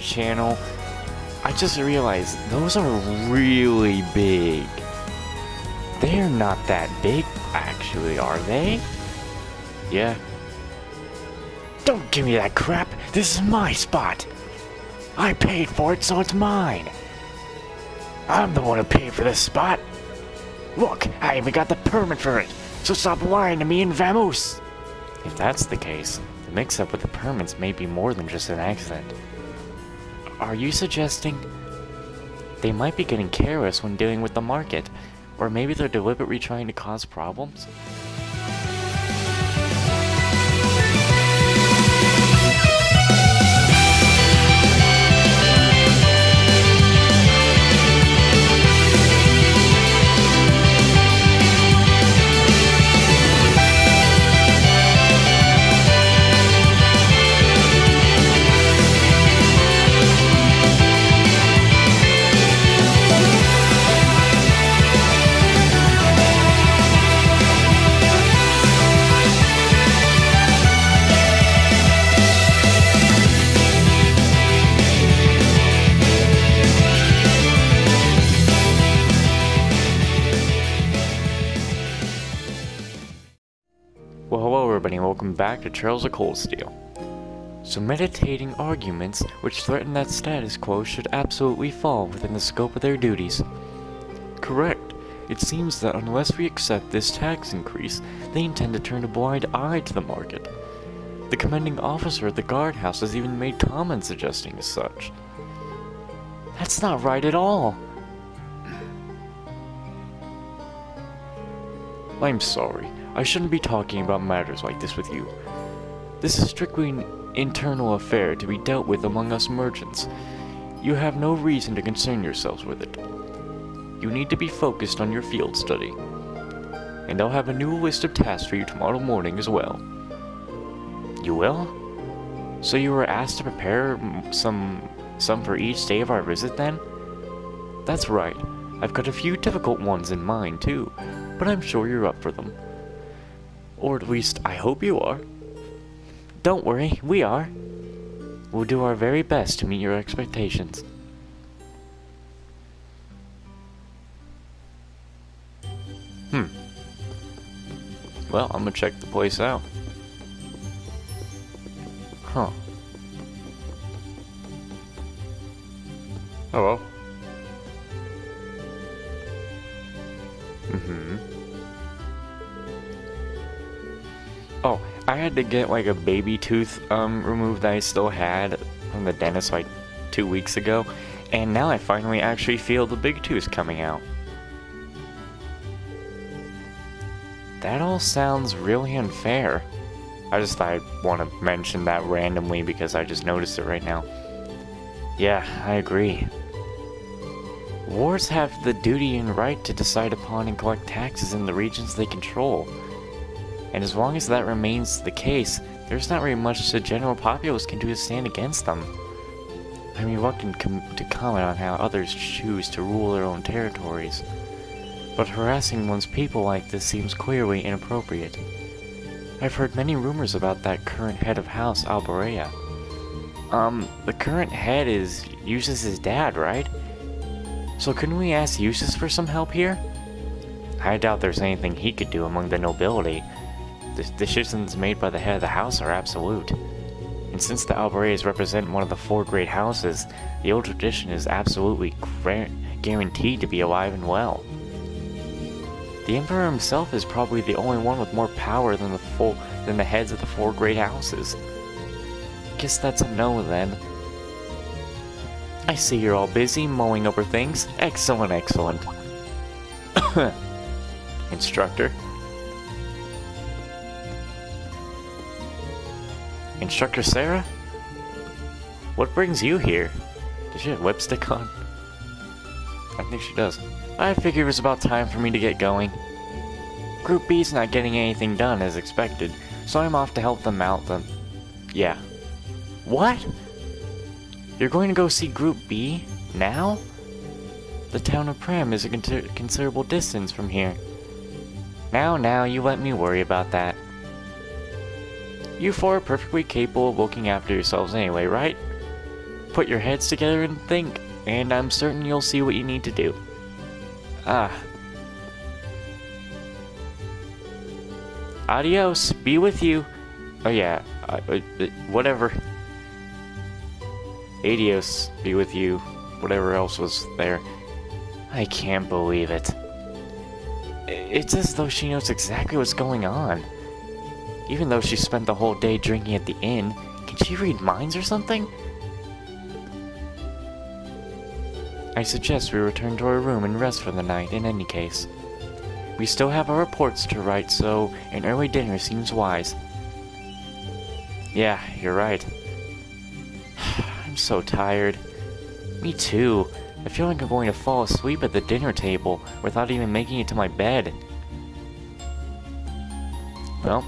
channel, I just realized those are really big. They're not that big, actually, are they? Yeah. Don't give me that crap! This is my spot! I paid for it, so it's mine! I'm the one who paid for this spot! Look, I even got the permit for it, so stop lying to me and vamoose! If that's the case, the mix-up with the permits may be more than just an accident. Are you suggesting they might be getting careless when dealing with the market, or maybe they're deliberately trying to cause problems? Well, hello everybody and welcome back to Trails of Cold Steel. So meditating arguments which threaten that status quo should absolutely fall within the scope of their duties. Correct. It seems that unless we accept this tax increase, they intend to turn a blind eye to the market. The commanding officer at the guardhouse has even made comments suggesting as such. That's not right at all. I'm sorry. I shouldn't be talking about matters like this with you. This is strictly an internal affair to be dealt with among us merchants. You have no reason to concern yourselves with it. You need to be focused on your field study. And I'll have a new list of tasks for you tomorrow morning as well. You will? So you were asked to prepare some for each day of our visit then? That's right. I've got a few difficult ones in mind too, but I'm sure you're up for them. Or at least, I hope you are. Don't worry, we are. We'll do our very best to meet your expectations. Well, I'm gonna check the place out. Huh. Hello. Oh, I had to get like a baby tooth removed that I still had from the dentist like 2 weeks ago, and now I finally actually feel the big tooth coming out. That all sounds really unfair. I just thought I'd want to mention that randomly because I just noticed it right now. Yeah, I agree. Wards have the duty and right to decide upon and collect taxes in the regions they control. And as long as that remains the case, there's not really much the general populace can do to stand against them. I'm reluctant to comment on how others choose to rule their own territories, but harassing one's people like this seems clearly inappropriate. I've heard many rumors about that current head of House Alborea. The current head is Eustace's dad, right? So couldn't we ask Eustace for some help here? I doubt there's anything he could do among the nobility. The decisions made by the head of the house are absolute. And since the Alboreas represent one of the 4 great houses, the old tradition is absolutely guaranteed to be alive and well. The Emperor himself is probably the only one with more power than the heads of the 4 great houses. Guess that's a no then. I see you're all busy mowing over things. Excellent, excellent. Instructor. Instructor Sarah? What brings you here? Does she have lipstick on? I think she does. I figured it was about time for me to get going. Group B's not getting anything done as expected, so I'm off to help them out Yeah. What? You're going to go see Group B? Now? The town of Prem is a considerable distance from here. Now, you let me worry about that. You 4 are perfectly capable of looking after yourselves anyway, right? put your heads together and think, and I'm certain you'll see what you need to do. Adios, be with you. Oh yeah, whatever. Adios, be with you. Whatever else was there. I can't believe it. It's as though she knows exactly what's going on. Even though she spent the whole day drinking at the inn, can she read minds or something? I suggest we return to our room and rest for the night in any case. We still have our reports to write, so an early dinner seems wise. Yeah, you're right. I'm so tired. Me too. I feel like I'm going to fall asleep at the dinner table without even making it to my bed. Well,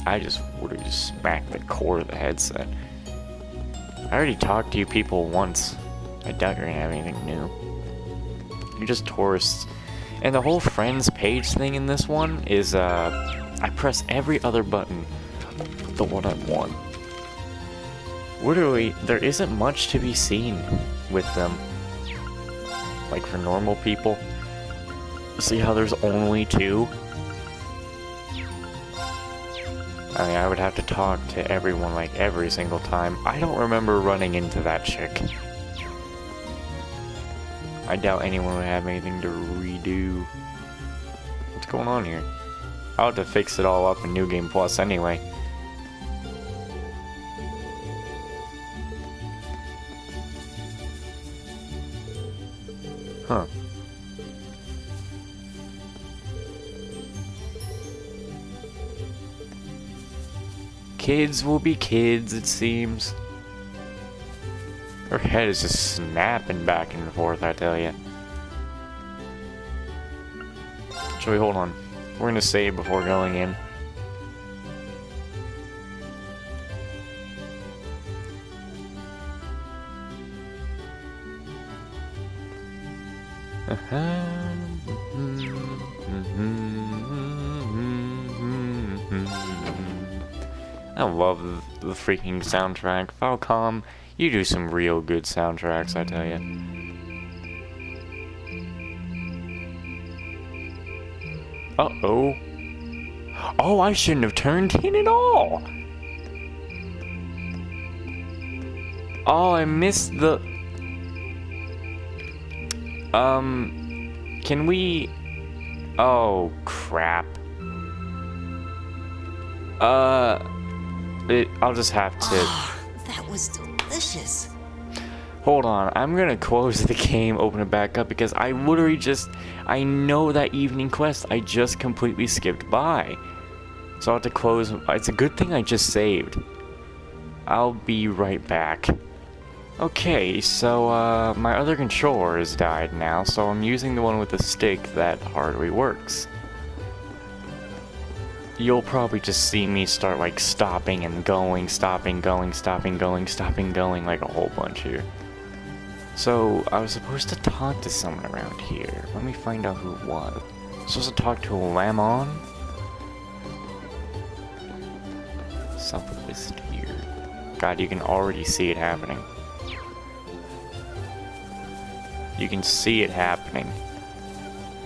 I just would have just smacked the core of the headset. I already talked to you people once. I doubt you're gonna have anything new. You're just tourists. And the whole friends page thing in this one is, I press every other button. The one I want. Literally, there isn't much to be seen with them. Like for normal people. See how there's only 2? I mean, I would have to talk to everyone like every single time. I don't remember running into that chick. I doubt anyone would have anything to redo. What's going on here? I'll have to fix it all up in New Game Plus anyway. Huh. Kids will be kids, it seems. Her head is just snapping back and forth, I tell ya. Joey, hold on. We're gonna save before going in. I love the freaking soundtrack. Falcom, you do some real good soundtracks, I tell ya. Uh-oh. Oh, I shouldn't have turned in at all! Oh, I missed the... Can we... Oh, crap. I'll just have to... That was delicious. Hold on, I'm gonna close the game, open it back up, because I literally just... I know that evening quest I just completely skipped by. So I'll have to close... It's a good thing I just saved. I'll be right back. Okay, so, my other controller has died now, so I'm using the one with the stick that hardly works. You'll probably just see me start, like, stopping and going, stopping, going, stopping, going, stopping, going, like a whole bunch here. So, I was supposed to talk to someone around here. Let me find out who it was. Supposed to talk to Lamon? Southwest here. God, you can already see it happening. You can see it happening.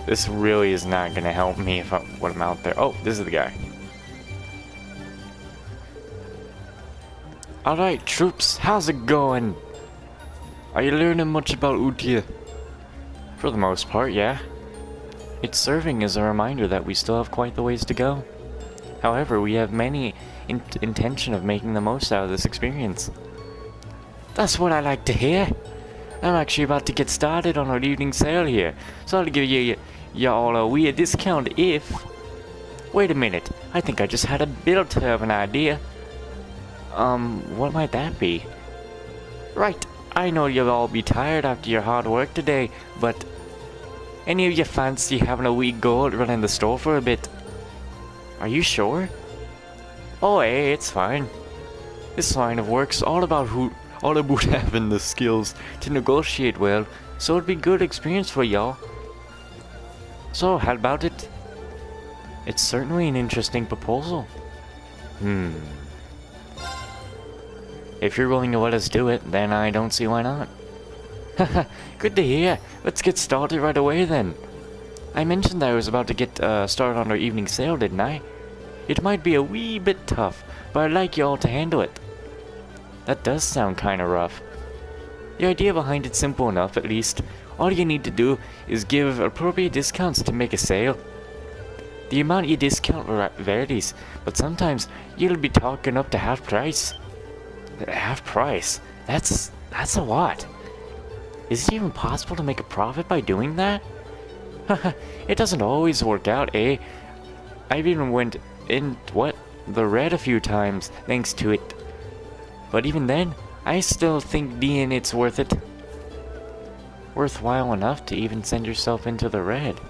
This really is not gonna help me if when I'm out there. Oh, this is the guy. Alright, troops, how's it going? Are you learning much about Utia? For the most part, yeah. It's serving as a reminder that we still have quite the ways to go. However, we have many intention of making the most out of this experience. That's what I like to hear. I'm actually about to get started on our evening sale here, so I'll give y'all a weird discount if... Wait a minute, I think I just had a bit of an idea. What might that be? Right, I know you'll all be tired after your hard work today, but... Any of you fancy having a wee go at running the store for a bit? Are you sure? Oh, hey, it's fine. This line of work's all about having the skills to negotiate well, so it'd be good experience for y'all. So, how about it? It's certainly an interesting proposal. If you're willing to let us do it, then I don't see why not. Haha, good to hear. Let's get started right away then. I mentioned that I was about to get started on our evening sale, didn't I? It might be a wee bit tough, but I'd like you all to handle it. That does sound kinda rough. The idea behind it's simple enough, at least. All you need to do is give appropriate discounts to make a sale. The amount you discount varies, but sometimes you'll be talking up to half price. Half price? That's a lot. Is it even possible to make a profit by doing that? It doesn't always work out, eh? I've even went in, the red a few times thanks to it. But even then, I still think it's worth it. Worthwhile enough to even send yourself into the red.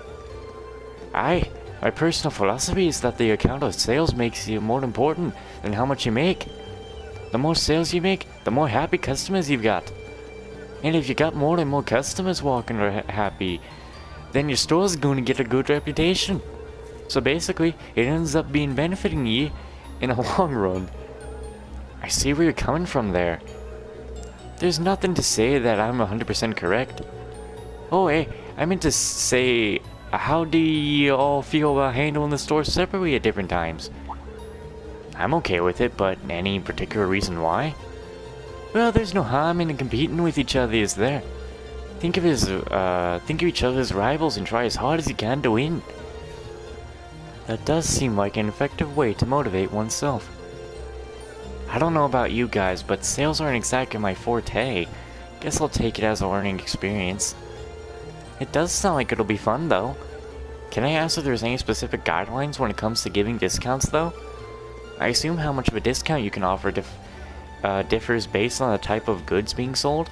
Aye, my personal philosophy is that the account of sales makes you more important than how much you make. The more sales you make, the more happy customers you've got. And if you got more and more customers walking happy, then your store's going to get a good reputation. So basically, it ends up benefiting you in a long run. I see where you're coming from there. There's nothing to say that I'm 100% correct. Oh, hey, I meant to say, how do you all feel about handling the store separately at different times? I'm okay with it, but any particular reason why? Well, there's no harm in competing with each other, is there? Think of each other as rivals and try as hard as you can to win. That does seem like an effective way to motivate oneself. I don't know about you guys, but sales aren't exactly my forte. Guess I'll take it as a learning experience. It does sound like it'll be fun, though. Can I ask if there's any specific guidelines when it comes to giving discounts, though? I assume how much of a discount you can offer differs based on the type of goods being sold?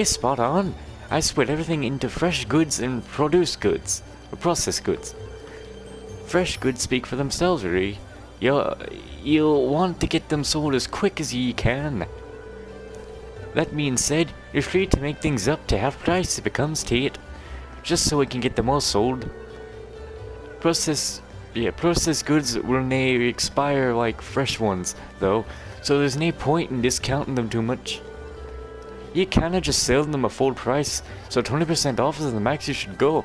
Spot on. I split everything into fresh goods and processed goods. Fresh goods speak for themselves, really. You'll want to get them sold as quick as you can. That being said, you're free to make things up to half price if it comes to it, just so we can get them all sold. Processed goods will nae expire like fresh ones, though, so there's no point in discounting them too much. You kinda just sell them at full price, so 20% off is the max you should go.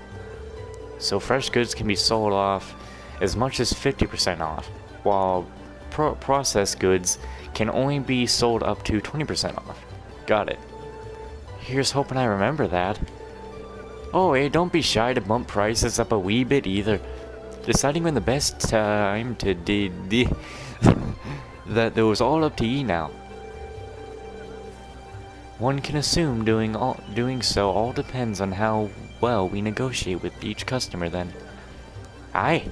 So fresh goods can be sold off as much as 50% off, while processed goods can only be sold up to 20% off. Got it. Here's hoping I remember that. Oh, hey, don't be shy to bump prices up a wee bit either. Deciding when the best time to that was all up to ye now. One can assume doing so all depends on how well we negotiate with each customer then. Aye.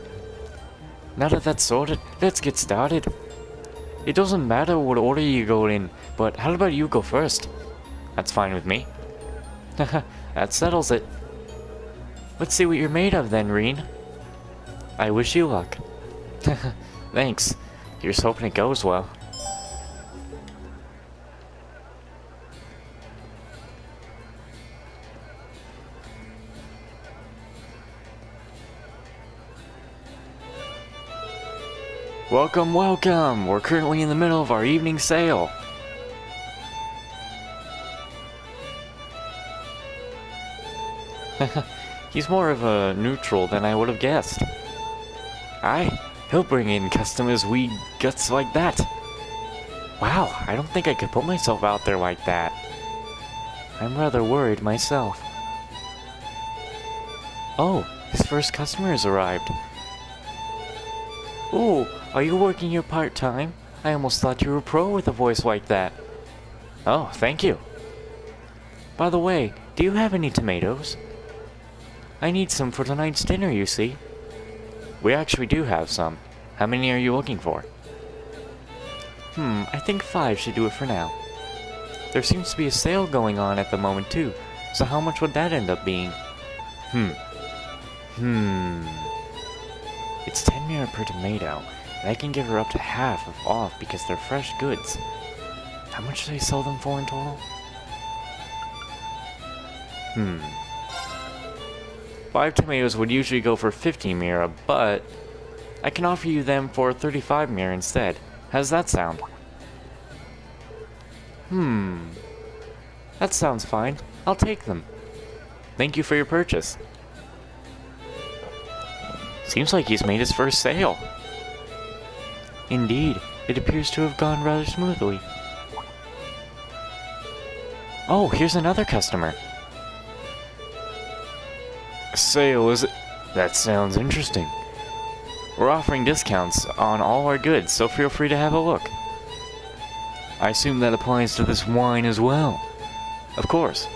Now that that's sorted, let's get started. It doesn't matter what order you go in, but how about you go first? That's fine with me. That settles it. Let's see what you're made of then, Reen. I wish you luck. Thanks. Here's hoping it goes well. Welcome, welcome! We're currently in the middle of our evening sale. He's more of a neutral than I would have guessed. Aye, he'll bring in customers we guts like that. Wow, I don't think I could put myself out there like that. I'm rather worried myself. Oh, his first customer has arrived. Ooh, are you working here part-time? I almost thought you were a pro with a voice like that. Oh, thank you. By the way, do you have any tomatoes? I need some for tonight's dinner, you see. We actually do have some. How many are you looking for? I think 5 should do it for now. There seems to be a sale going on at the moment too, so how much would that end up being? It's 10 mira per tomato, and I can give her up to half of off because they're fresh goods. How much do they sell them for in total? 5 tomatoes would usually go for 50 mira, but I can offer you them for 35 mira instead. How's that sound? That sounds fine. I'll take them. Thank you for your purchase. Seems like he's made his first sale. Indeed, it appears to have gone rather smoothly. Oh, here's another customer. A sale, is it? That sounds interesting. We're offering discounts on all our goods, so feel free to have a look. I assume that applies to this wine as well. Of course.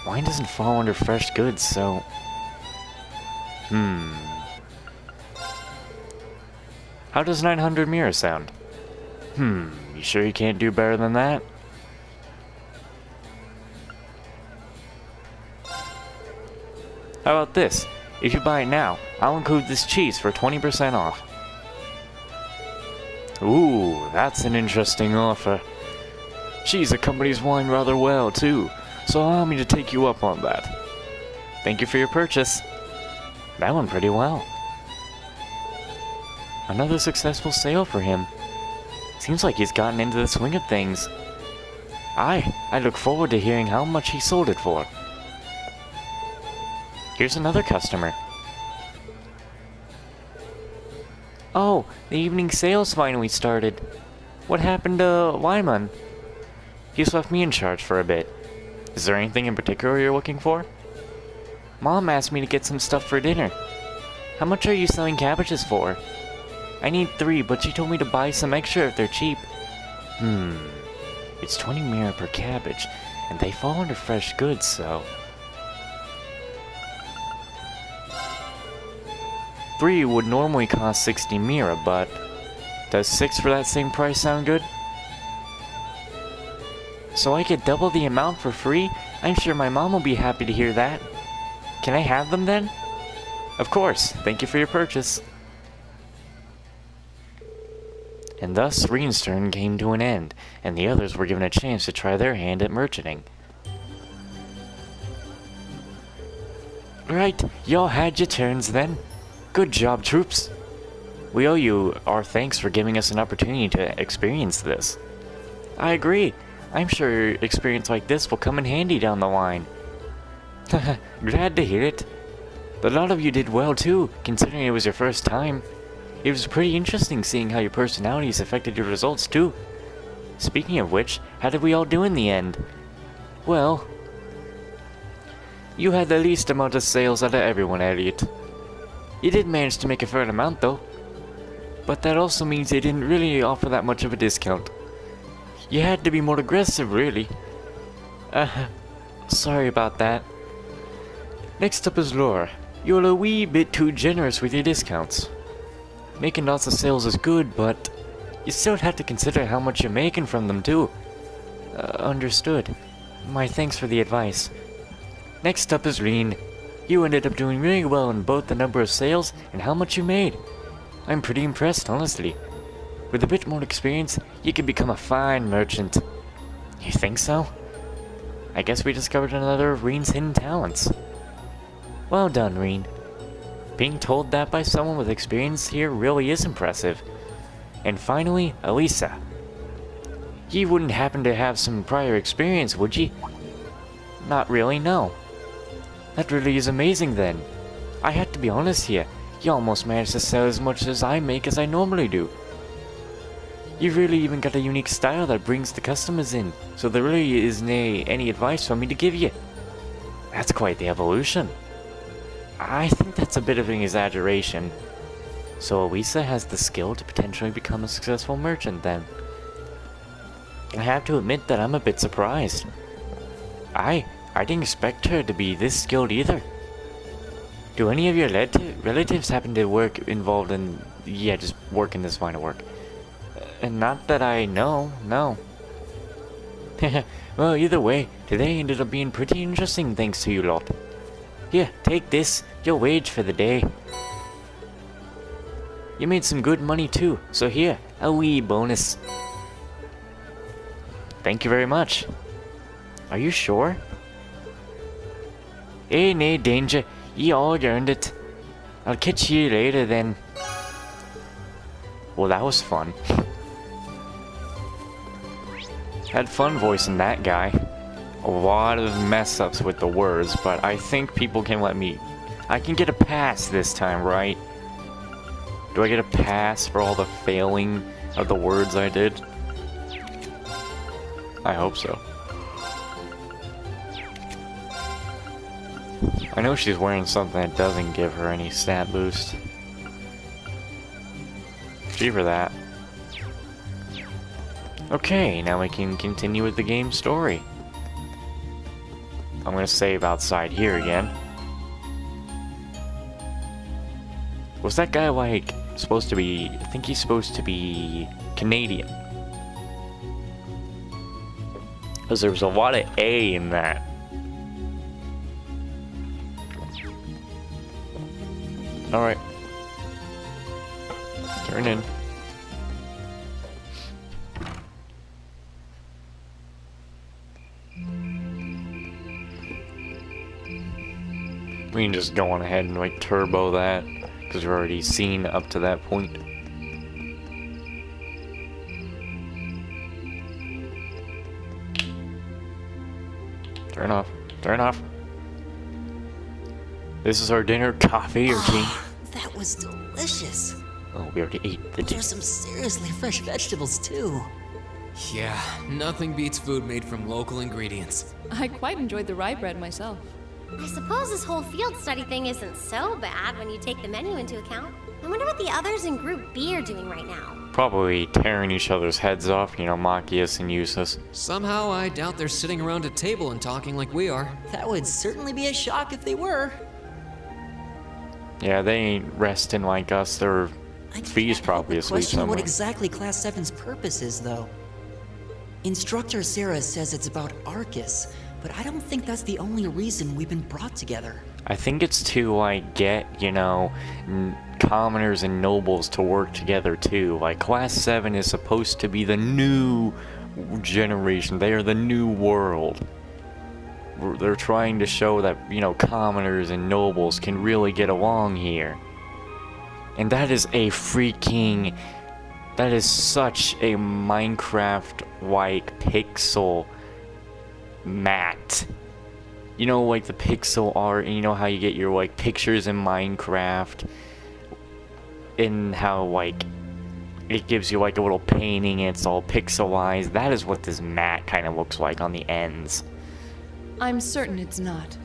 Wine doesn't fall under fresh goods, so... How does 900 mirror sound? You sure you can't do better than that? How about this? If you buy it now, I'll include this cheese for 20% off. Ooh, that's an interesting offer. Cheese accompanies wine rather well, too, so allow me to take you up on that. Thank you for your purchase. That went pretty well. Another successful sale for him. Seems like he's gotten into the swing of things. I look forward to hearing how much he sold it for. Here's another customer. Oh, the evening sales finally started. What happened to Wyman? He's left me in charge for a bit. Is there anything in particular you're looking for? Mom asked me to get some stuff for dinner. How much are you selling cabbages for? I need 3, but she told me to buy some extra if they're cheap. It's 20 mira per cabbage, and they fall under fresh goods, so... 3 would normally cost 60 mira, but... Does 6 for that same price sound good? So I get double the amount for free? I'm sure my mom will be happy to hear that. Can I have them then? Of course, thank you for your purchase. And thus Reen's turn came to an end, and the others were given a chance to try their hand at merchanting. Right, y'all had your turns then. Good job, troops. We owe you our thanks for giving us an opportunity to experience this. I agree. I'm sure experience like this will come in handy down the line. Glad to hear it. But a lot of you did well too, considering it was your first time. It was pretty interesting seeing how your personalities affected your results too. Speaking of which, how did we all do in the end? Well... You had the least amount of sales out of everyone, Elliot. You did manage to make a fair amount though. But that also means they didn't really offer that much of a discount. You had to be more aggressive, really. Sorry about that. Next up is Laura. You're a wee bit too generous with your discounts. Making lots of sales is good, but you still have to consider how much you're making from them too. Understood. My thanks for the advice. Next up is Reen. You ended up doing really well in both the number of sales and how much you made. I'm pretty impressed, honestly. With a bit more experience, you could become a fine merchant. You think so? I guess we discovered another of Reen's hidden talents. Well done, Reen. Being told that by someone with experience here really is impressive. And finally, Elisa. You wouldn't happen to have some prior experience, would you? Not really, no. That really is amazing then. I had to be honest here. You almost managed to sell as much as I make as I normally do. You really even got a unique style that brings the customers in, so there really isn't any advice for me to give you. That's quite the evolution. I think that's a bit of an exaggeration. So Elisa has the skill to potentially become a successful merchant then. I have to admit that I'm a bit surprised. I didn't expect her to be this skilled either. Do any of your relatives happen to work involved in, just work in this line of work? And not that I know, no. Well, either way, today ended up being pretty interesting thanks to you lot. Here, take this, your wage for the day. You made some good money too, so here, a wee bonus. Thank you very much. Are you sure? Hey, nay danger, you all earned it. I'll catch you later then. Well, that was fun. Had fun voicing that guy. A lot of mess ups with the words, but I think people can let me... I can get a pass this time, right? Do I get a pass for all the failing of the words I did? I hope so. I know she's wearing something that doesn't give her any stat boost. Gee for that. Okay, now we can continue with the game story. I'm gonna save outside here again. Was that guy like supposed to be... I think he's supposed to be Canadian. Because there was a lot of A in that. Alright. Turn in. We can just go on ahead and like turbo that, because we've already seen up to that point. Turn off. Turn off. This is our dinner, coffee or tea. That was delicious. Oh, we already ate the tea. There's some seriously fresh vegetables, too. Yeah, nothing beats food made from local ingredients. I quite enjoyed the rye bread myself. I suppose this whole field study thing isn't so bad when you take the menu into account. I wonder what the others in Group B are doing right now. Probably tearing each other's heads off, you know, Machias and Eustace. Somehow, I doubt they're sitting around a table and talking like we are. That would certainly be a shock if they were. Yeah, they ain't resting like us. They're fees probably asleep Question somewhere. what exactly Class 7's purpose is, though. Instructor Sarah says it's about Arcus, but I don't think that's the only reason we've been brought together. I think it's to, like, get, you know, commoners and nobles to work together, too. Like, Class 7 is supposed to be the new generation. They are the new world. They're trying to show that, you know, commoners and nobles can really get along here. And that is a freaking... That is such a Minecraft-like pixel mat. You know, like the pixel art, and you know how you get your, like, pictures in Minecraft? And how, like, it gives you, like, a little painting, and it's all pixelized. That is what this mat kind of looks like on the ends. I'm certain it's not.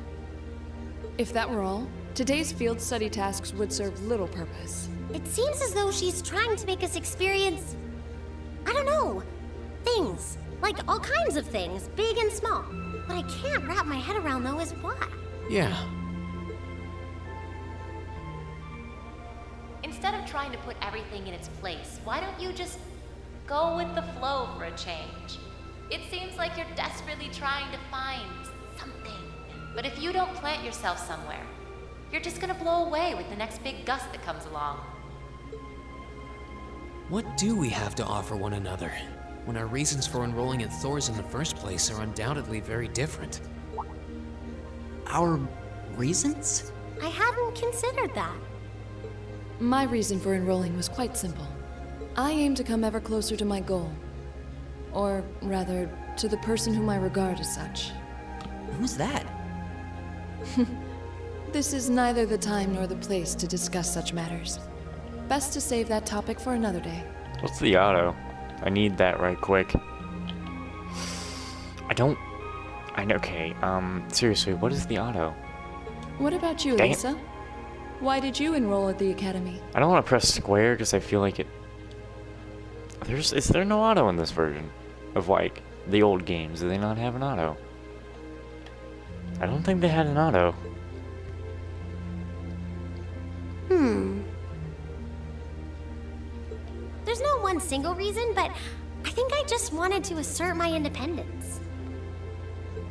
If that were all, today's field study tasks would serve little purpose. It seems as though she's trying to make us experience... I don't know. Things. Like all kinds of things, big and small. What I can't wrap my head around, though, is what? Yeah. Instead of trying to put everything in its place, why don't you just go with the flow for a change? It seems like you're desperately trying to find something. But if you don't plant yourself somewhere, you're just gonna blow away with the next big gust that comes along. What do we have to offer one another, when our reasons for enrolling at Thor's in the first place are undoubtedly very different? Our reasons? I hadn't considered that. My reason for enrolling was quite simple. I aim to come ever closer to my goal. Or, rather, to the person whom I regard as such. Who's that? This is neither the time nor the place to discuss such matters. Best to save that topic for another day. What's the auto? I need that right quick. Okay, seriously, what is the auto? What about you, Dang it. Lisa? Why did you enroll at the academy? I don't want to press square because I feel like it... Is there no auto in this version? Of, like, the old games? Do they not have an auto? I don't think they had an auto. There's no one single reason, but I think I just wanted to assert my independence.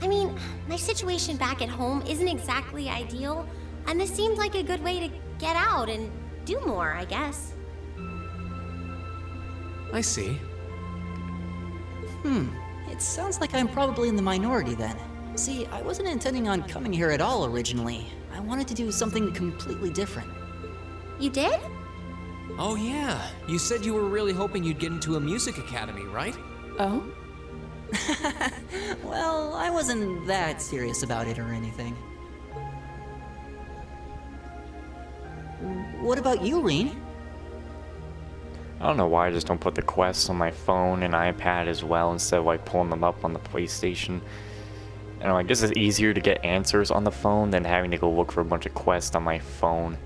I mean, my situation back at home isn't exactly ideal, and this seemed like a good way to get out and do more, I guess. I see. It sounds like I'm probably in the minority then. See, I wasn't intending on coming here at all originally. I wanted to do something completely different. You did? Oh yeah, you said you were really hoping you'd get into a music academy, right? Oh? Well, I wasn't that serious about it or anything. What about you, Reen? I don't know why I just don't put the quests on my phone and iPad as well instead of like pulling them up on the PlayStation. And I guess it's easier to get answers on the phone than having to go look for a bunch of quests on my phone.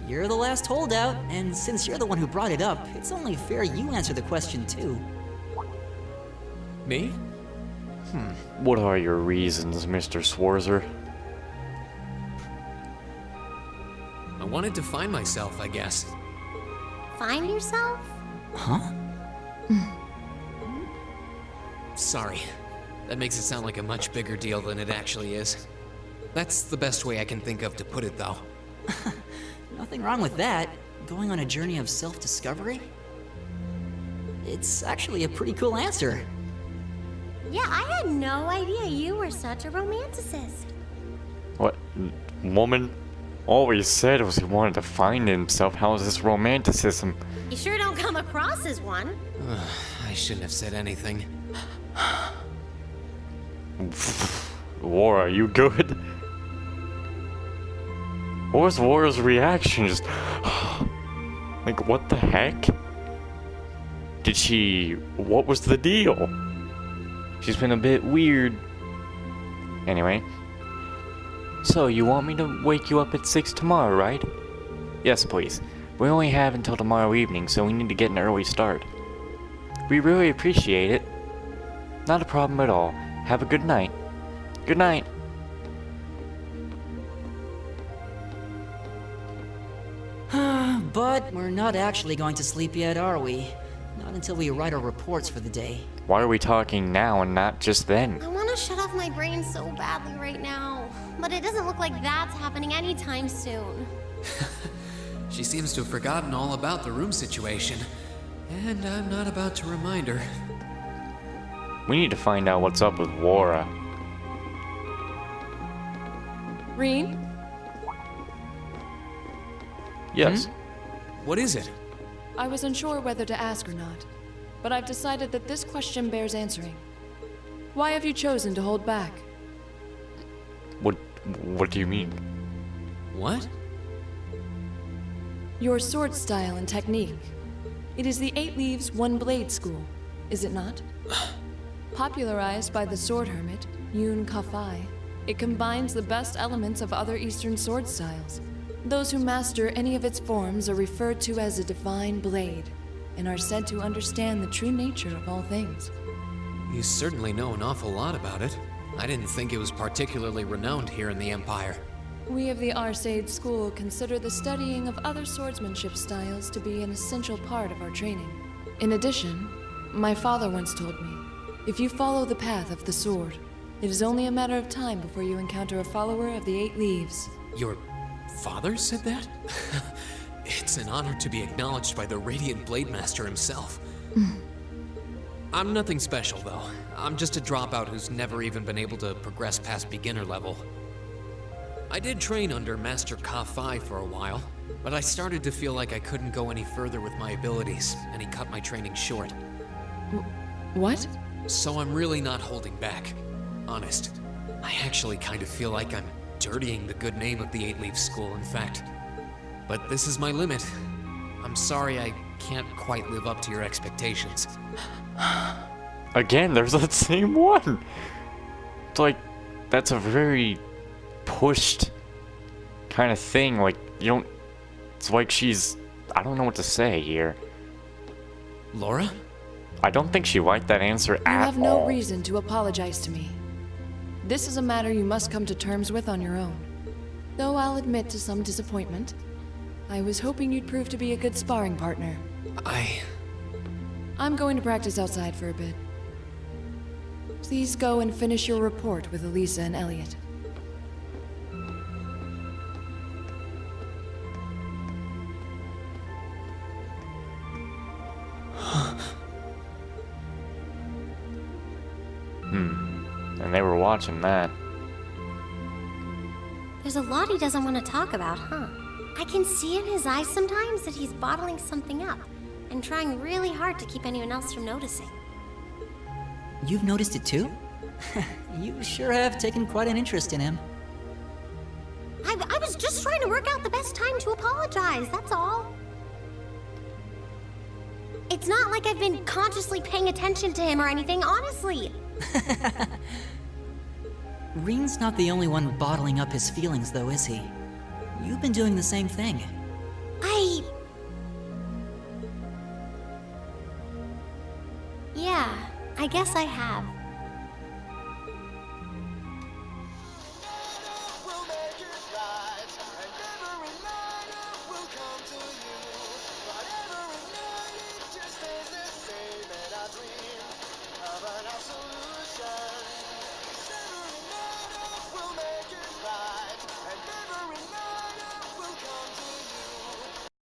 You're the last holdout, and since you're the one who brought it up, it's only fair you answer the question too. Me? What are your reasons, Mr. Swarzer? I wanted to find myself, I guess. Find yourself? Huh? Sorry. That makes it sound like a much bigger deal than it actually is. That's the best way I can think of to put it, though. Nothing wrong with that. Going on a journey of self-discovery? It's actually a pretty cool answer. Yeah, I had no idea you were such a romanticist. What? Woman? All he said was he wanted to find himself. How is this romanticism? You sure don't come across as one. I shouldn't have said anything. War, are you good? What was War's reaction? Just like, what the heck? Did she... What was the deal? She's been a bit weird. Anyway. So, you want me to wake you up at 6 tomorrow, right? Yes, please. We only have until tomorrow evening, so we need to get an early start. We really appreciate it. Not a problem at all. Have a good night. Good night. But we're not actually going to sleep yet, are we? Not until we write our reports for the day. Why are we talking now and not just then? I want to shut off my brain so badly right now. But it doesn't look like that's happening anytime soon. She seems to have forgotten all about the room situation. And I'm not about to remind her. We need to find out what's up with Wara. Reen? Yes. What is it? I was unsure whether to ask or not, but I've decided that this question bears answering. Why have you chosen to hold back? What do you mean? What? Your sword style and technique. It is the 8 Leaves, 1 Blade school, is it not? Popularized by the sword hermit, Yun Kafai, it combines the best elements of other Eastern sword styles. Those who master any of its forms are referred to as a divine blade, and are said to understand the true nature of all things. You certainly know an awful lot about it. I didn't think it was particularly renowned here in the Empire. We of the Arcade School consider the studying of other swordsmanship styles to be an essential part of our training. In addition, my father once told me, if you follow the path of the sword, it is only a matter of time before you encounter a follower of the 8 Leaves. Your father said that? It's an honor to be acknowledged by the Radiant Blade Master himself. I'm nothing special, though. I'm just a dropout who's never even been able to progress past beginner level. I did train under Master Ka-Fi for a while, but I started to feel like I couldn't go any further with my abilities, and he cut my training short. What? So I'm really not holding back. Honest. I actually kind of feel like I'm dirtying the good name of the 8 Leaf School, in fact. But this is my limit. I'm sorry I can't quite live up to your expectations. Again, there's that same one! It's like, that's a very pushed kind of thing. Like, you don't... It's like she's... I don't know what to say here. Laura? I don't think she liked that answer at all. You have no reason to apologize to me. This is a matter you must come to terms with on your own. Though I'll admit to some disappointment. I was hoping you'd prove to be a good sparring partner. I'm going to practice outside for a bit. Please go and finish your report with Elisa and Elliot. And they were watching that. There's a lot he doesn't want to talk about, huh? I can see in his eyes sometimes that he's bottling something up and trying really hard to keep anyone else from noticing. You've noticed it too? You sure have taken quite an interest in him. I was just trying to work out the best time to apologize, that's all. It's not like I've been consciously paying attention to him or anything, honestly. Ring's not the only one bottling up his feelings, though, is he? You've been doing the same thing. Yeah, I guess I have.